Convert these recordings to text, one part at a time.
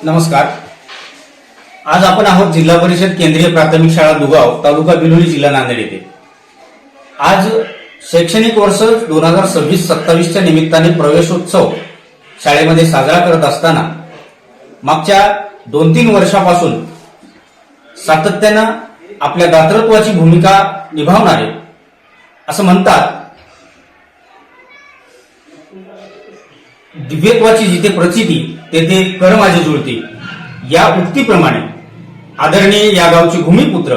नमस्कार. आज आपण आहोत जिल्हा परिषद केंद्रीय प्राथमिक शाळा दुगाव, तालुका बिलोली, जिल्हा नांदेड येथे. आज शैक्षणिक वर्ष 2026-27च्या निमित्ताने प्रवेशोत्सव शाळेमध्ये साजरा करत असताना मागच्या 2-3 वर्षापासून सातत्यानं आपल्या दातृत्वाची भूमिका निभावणारे असं म्हणतात, दिव्यत्वाची जिथे प्रचिती तेथे कर माझे जुळते, या उक्तीप्रमाणे आदरणीय या गावचे भूमिपुत्र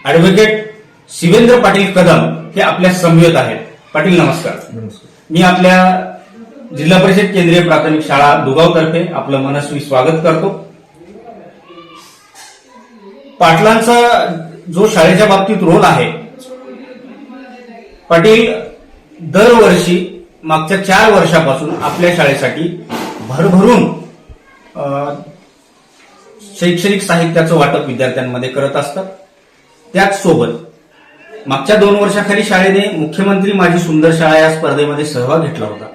ॲडव्होकेट शिवेंद्र पाटील कदम हे आपल्या समवेत आहेत. पाटील नमस्कार. मी आपल्या जिल्हा परिषद केंद्रीय प्राथमिक शाळा दुगाव तर्फे आपलं मनस्वी स्वागत करतो. पाटलांचा जो शाळेच्या बाबतीत रोल आहे, पाटील दरवर्षी मागच्या 4 वर्षापासून आपल्या शाळेसाठी भरभरून शैक्षणिक साहित्याचं वाटप विद्यार्थ्यांमध्ये करत असतात. त्याच सोबत मागच्या 2 वर्षाखाली शाळेने मुख्यमंत्री माझी सुंदर शाळा या स्पर्धेमध्ये सहभाग घेतला होता.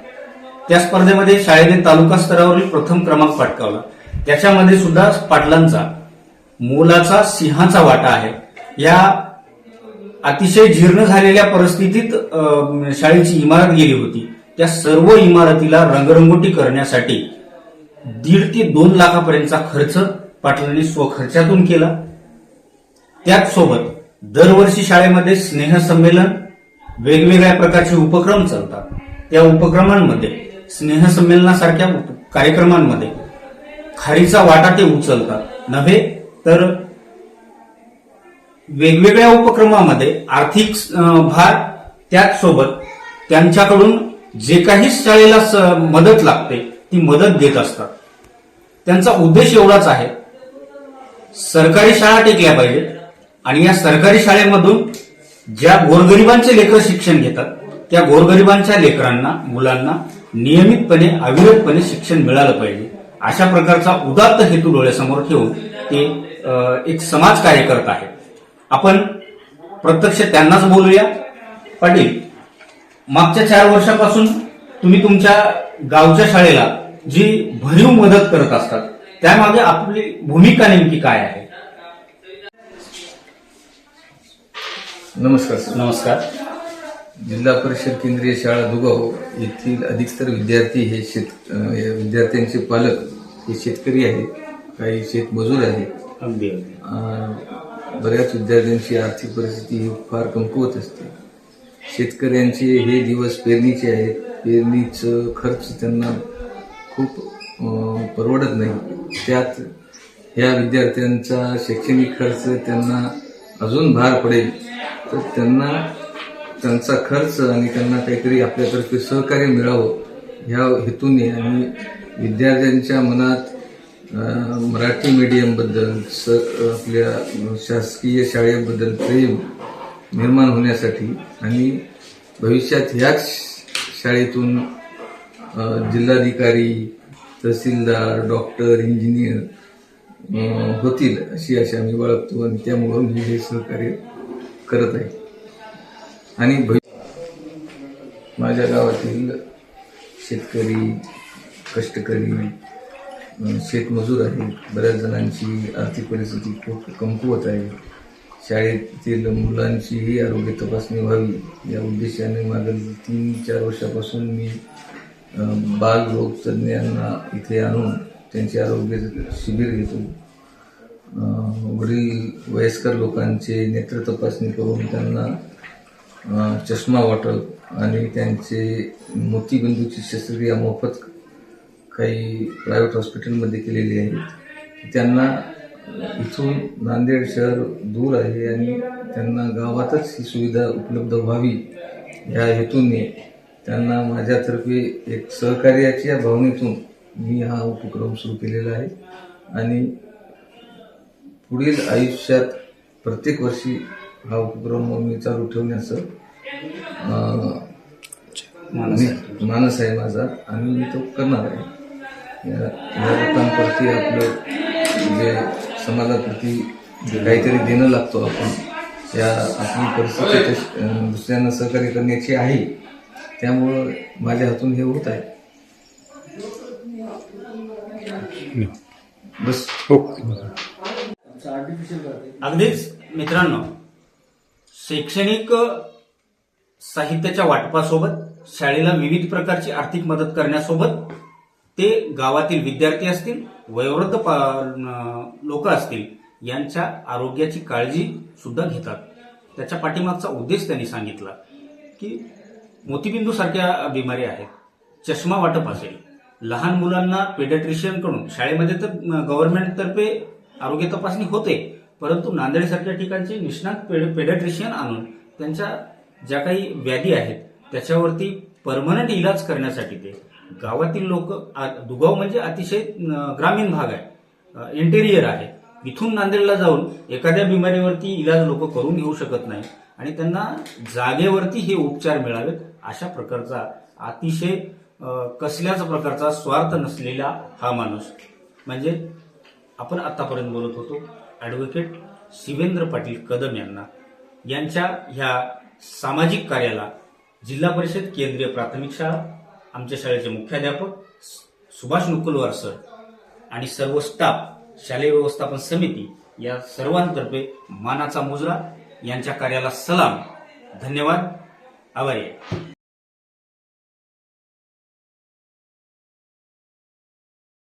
त्या स्पर्धेमध्ये शाळेने तालुका स्तरावरील प्रथम क्रमांक पटकावला. त्याच्यामध्ये सुद्धा पाटलांचा मोलाचा सिंहाचा वाटा आहे. या अतिशय जीर्ण झालेल्या परिस्थितीत शाळेची इमारत गेली होती. त्या सर्व इमारतीला रंगरंगोटी करण्यासाठी 1.5 ते 2 लाखापर्यंतचा खर्च पाटलांनी स्वखर्चातून केला. त्याच सोबत दरवर्षी शाळेमध्ये स्नेहसंमेलन, वेगवेगळ्या प्रकारचे उपक्रम चालतात. त्या उपक्रमांमध्ये स्नेहसंमेलनासारख्या कार्यक्रमांमध्ये खारीचा वाटा ते उचलतात नव्हे तर वेगवेगळ्या उपक्रमामध्ये आर्थिक भार, त्याच सोबत त्यांच्याकडून जे काही शाळेला मदत लागते ती मदत देत असतात. त्यांचा उद्देश एवढाच आहे, सरकारी शाळा टिकल्या पाहिजेत आणि या सरकारी शाळेमधून ज्या गोरगरिबांचे लेकरं शिक्षण घेतात त्या गोरगरिबांच्या लेकरांना, मुलांना नियमितपणे, अविरतपणे शिक्षण मिळालं पाहिजे. अशा प्रकारचा उदात्त हेतू डोळ्यासमोर ठेवून ते एक समाज कार्य करत आहेत. आपण प्रत्यक्ष त्यांनाच बोलूया. पाटील, मागच्या 4 वर्षापासून तुम्ही तुमच्या गावच्या शाळेला जी भरीव मदत करत असतात, त्यामागे आपली भूमिका नेमकी काय आहे? नमस्कार सर. नमस्कार. जिल्हा परिषद केंद्रीय शाळा दुगाव येथील अधिकतर विद्यार्थी हे विद्यार्थ्यांचे पालक हे शेतकरी आहेत, काही शेतमजूर आहेत. अगदी बऱ्याच विद्यार्थ्यांची आर्थिक परिस्थिती ही फार कमकुवत असते. शेतकऱ्यांचे हे दिवस पेरणीचे आहेत. पेरणीचं खर्च त्यांना खूप परवडत नाही. त्यात ह्या विद्यार्थ्यांचा शैक्षणिक खर्च त्यांना अजून भार पडेल, तर त्यांना त्यांचा खर्च आणि त्यांना काहीतरी आपल्यातर्फे सहकार्य मिळावं ह्या हेतूने आणि विद्यार्थ्यांच्या मनात मराठी मीडियमबद्दल, आपल्या शासकीय शाळेबद्दल प्रेम निर्माण होण्यासाठी आणि भविष्यात ह्याच शाळेतून जिल्हाधिकारी, तहसीलदार, डॉक्टर, इंजिनियर होतील अशी आशा आम्ही बाळगतो आणि त्यामुळे मी हे सहकार्य करत आहे. आणि माझ्या गावातील शेतकरी, कष्टकरी, शेतमजूर आहेत. बऱ्याच जणांची आर्थिक परिस्थिती खूप कमकुवत आहे. शाळेतील मुलांचीही आरोग्य तपासणी व्हावी या उद्देशाने मागील 3-4 वर्षापासून मी बालरोग तज्ज्ञांना इथे आणून त्यांचे आरोग्य शिबिर घेतो. वडील वयस्कर लोकांचे नेत्र तपासणी करून त्यांना चष्मा वाटप आणि त्यांचे मोतीबिंदूची शस्त्रक्रिया मोफत काही प्रायव्हेट हॉस्पिटलमध्ये केलेली आहे. त्यांना इथून नांदेड शहर दूर आहे आणि त्यांना गावातच ही सुविधा उपलब्ध व्हावी या हेतूने त्यांना माझ्यातर्फे एक सहकार्याच्या भावनेतून मी हा उपक्रम सुरू केलेला आहे आणि पुढील आयुष्यात प्रत्येक वर्षी हा उपक्रम मी चालू ठेवण्याचं मानस आहे माझा आणि मी तो करणार आहे. या लोकांप्रती आपलं जे समाजाप्रती काहीतरी देणं लागतो आपण या आपली परिस्थिती दुसऱ्यांना सहकार्य करण्याची आहे त्यामुळं माझ्या हातून हे होत आहे. बस. अगदीच मित्रांनो, शैक्षणिक साहित्याच्या वाटपासोबत शाळेला विविध प्रकारची आर्थिक मदत करण्यासोबत ते गावातील विद्यार्थी असतील, वयोवृद्ध लोक असतील यांच्या आरोग्याची काळजी सुद्धा घेतात. त्याच्या पाठीमागचा उद्देश त्यांनी सांगितला की मोतीबिंदू सारख्या बिमारी आहेत, चष्मा वाटप असेल, लहान मुलांना पेडियाट्रिशियन कडून शाळेमध्ये तर गव्हर्नमेंट तर्फे आरोग्य तपासणी होते, परंतु नांदेड सारख्या ठिकाणचे निष्णात पेडियाट्रिशियन आणून त्यांच्या ज्या काही व्याधी आहेत त्याच्यावरती परमनंट इलाज करण्यासाठी ते गावातील लोक, दुगाव म्हणजे अतिशय ग्रामीण भाग आहे, इंटेरियर आहे, इथून नांदेडला जाऊन एखाद्या बिमारीवरती इलाज लोक करून घेऊ शकत नाही आणि त्यांना जागेवरती हे उपचार मिळावेत अशा प्रकारचा अतिशय कसल्याच प्रकारचा स्वार्थ नसलेला हा माणूस म्हणजे आपण आतापर्यंत बोलत होतो ॲडव्होकेट शिवेंद्र पाटील कदम यांच्या ह्या सामाजिक कार्याला जिल्हा परिषद केंद्रीय प्राथमिक शाळा, आमच्या शाळेचे मुख्याध्यापक सुभाष नुकुलवार सर आणि सर्व स्टाफ, शालेय व्यवस्थापन समिती या सर्वांतर्फे मानाचा मुजरा. यांच्या कार्याला सलाम, धन्यवाद, आभारी आहे.